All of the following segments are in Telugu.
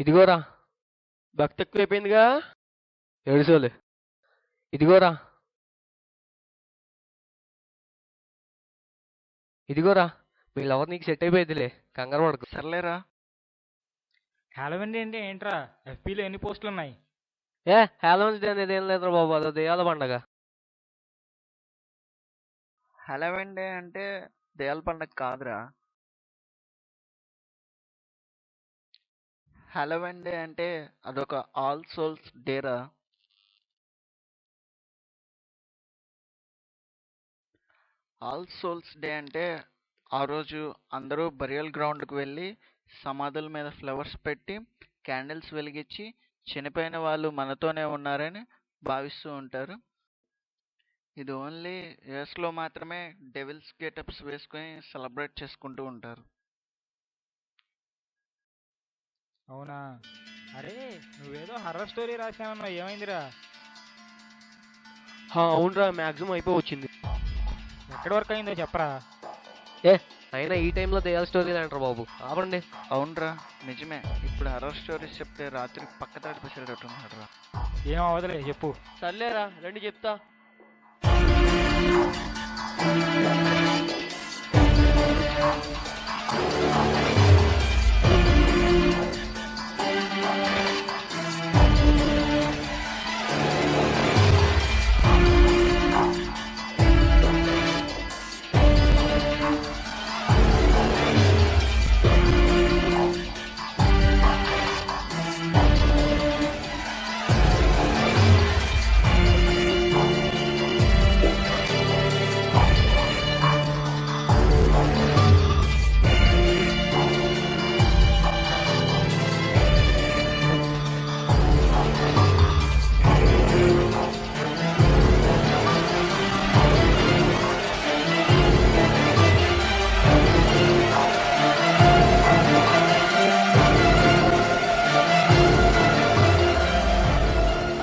ఇదిగోరా భక్తి ఎక్కువైపోయిందిగా ఏడుసోలే. ఇదిగోరా ఇదిగోరా మీ లవర్ నీకు సెట్ అయిపోయిందిలే, కంగారు పడకు. సర్లేరా. హాలోవీన్ ఏంటి ఏంట్రా? ఎఫ్బీలో ఎన్ని పోస్టులు ఉన్నాయి? హాలోవీన్ అనేది ఏం లేదురా బాబు, అదో దెయ్యాల పండగ. హలోవీన్ డే అంటే దెయ్యాల పండగ కాదురా. హలోవీన్ డే అంటే అదొక ఆల్ సోల్స్ డేరా. ఆల్ సోల్స్ డే అంటే ఆ రోజు అందరూ బరియల్ గ్రౌండ్కి వెళ్ళి సమాధుల మీద ఫ్లవర్స్ పెట్టి క్యాండిల్స్ వెలిగించి చనిపోయిన వాళ్ళు మనతోనే ఉన్నారని భావిస్తూ ఉంటారు. ఇది ఓన్లీ యూఎస్లో మాత్రమే డెవిల్స్ గెటప్స్ వేసుకొని సెలబ్రేట్ చేసుకుంటూ ఉంటారు. అవునా? అరే నువ్వేదో హర్రర్ స్టోరీ రాసావన్నా, ఏమైందిరా? అవునరా, మ్యాక్సిమం అయిపోయి వచ్చింది. ఎక్కడి వరకు అయిందో చెప్పరా? అయినా ఈ టైంలో దెయ్యాల స్టోరీలు అంటారు బాబు, ఆపండి. అవునరా, నిజమే. ఇప్పుడు హర్రర్ స్టోరీస్ చెప్తే రాత్రి పక్క తడిపేసేటట్టున్నాడు రా. ఏం అవదలే, చెప్పు. సర్లేరా రండి చెప్తా.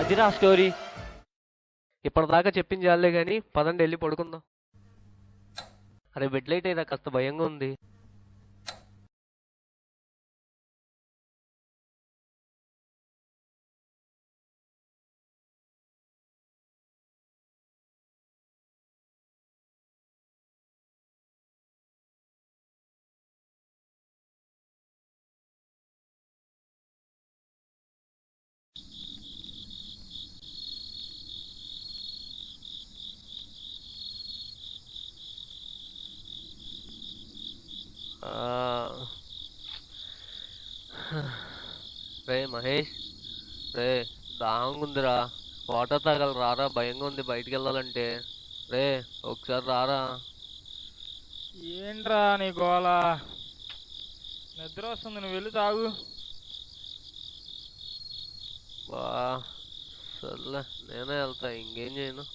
అదిరా స్టోరీ. ఇప్పటిదాకా చెప్పింది చాలే కానీ పదండి వెళ్ళి పడుకుందాం. అరే బెడ్ లైట్ అయినా కాస్త భయంగా ఉంది. రే మహేష్, రే దాహంగా ఉందిరా, వాటర్ తాగల రారా, భయంగా ఉంది బయటికి వెళ్ళాలంటే. రే ఒకసారి రారా. ఏంట్రా నీ గోల? నిద్ర వస్తుంది, నువ్వు వెళ్ళి తాగు. బా సర్లే నేనే వెళ్తా, ఇంకేం చేయను.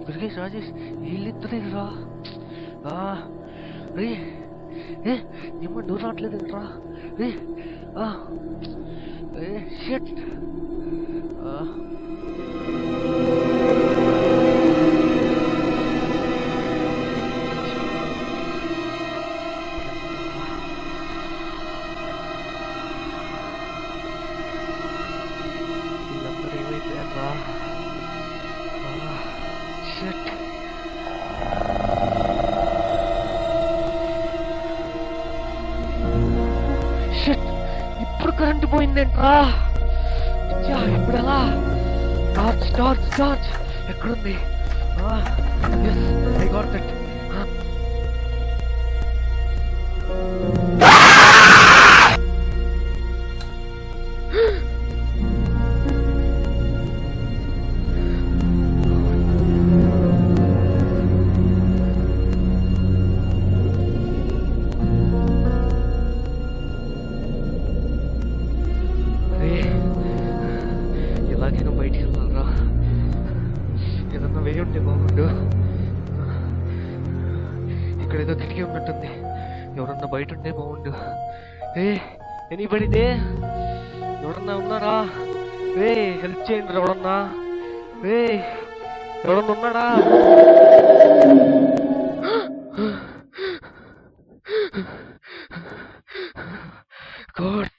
గురికేష్ రాజేష్ వీళ్ళిద్దరేరా? రే నిమ్మ డోర్ రావట్లేదు రా. షట్ పోయిందేంట్రా? ఇప్పుడు ఎలా? టార్చ్ టార్చ్ టార్చ్ ఎక్కడుంది? Yes, I got it. ఎలాగైనా బయటికి వెళ్ళాలరా. ఏదన్నా వేయి ఉంటే బాగుండు. ఇక్కడ ఏదో కిటికీ ఉన్నట్టుంది. ఎవరన్నా బయట ఉంటే బాగుండు. Anybody they? ఎవరన్నా ఉన్నారా? హెల్ప్ చేయండి ఎవడన్నా. ఎవడన్నా ఉన్నాడా? గాడ్.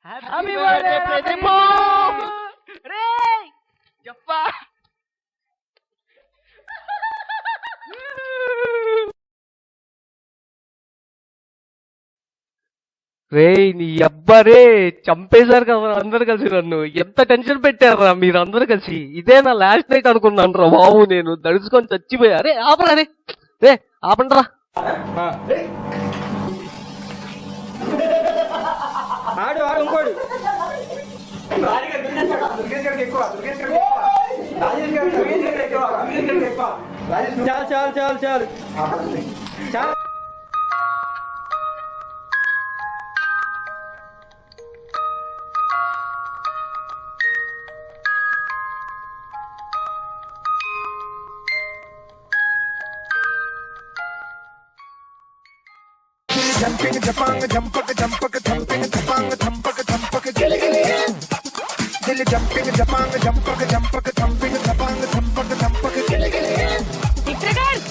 Happy birthday Pradeep. చెప్పా నీ అబ్బరే చంపేశారు కదా అందరు కలిసి. నన్ను ఎంత టెన్షన్ పెట్టారా మీరు అందరు కలిసి. ఇదే నా లాస్ట్ నైట్ అనుకున్నాను రా బాబు. నేను దడుచుకొని చచ్చిపోయా. ఆపరా ఆపండిరా. చాలు. Jumping, japang, jumpaka, jumpaka, jumping, japang, jumpaka, jumpaka, gilly gilly. Dilly jumping, japang, jumpaka, jumpaka, jumping, japang, jumpaka, jumpaka, gilly gilly.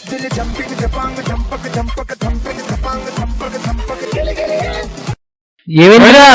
Dilly jumping, japang, jumpaka, jumpaka, jumping, japang, jumpaka, jumpaka, gilly gilly. ఏమైందిరా?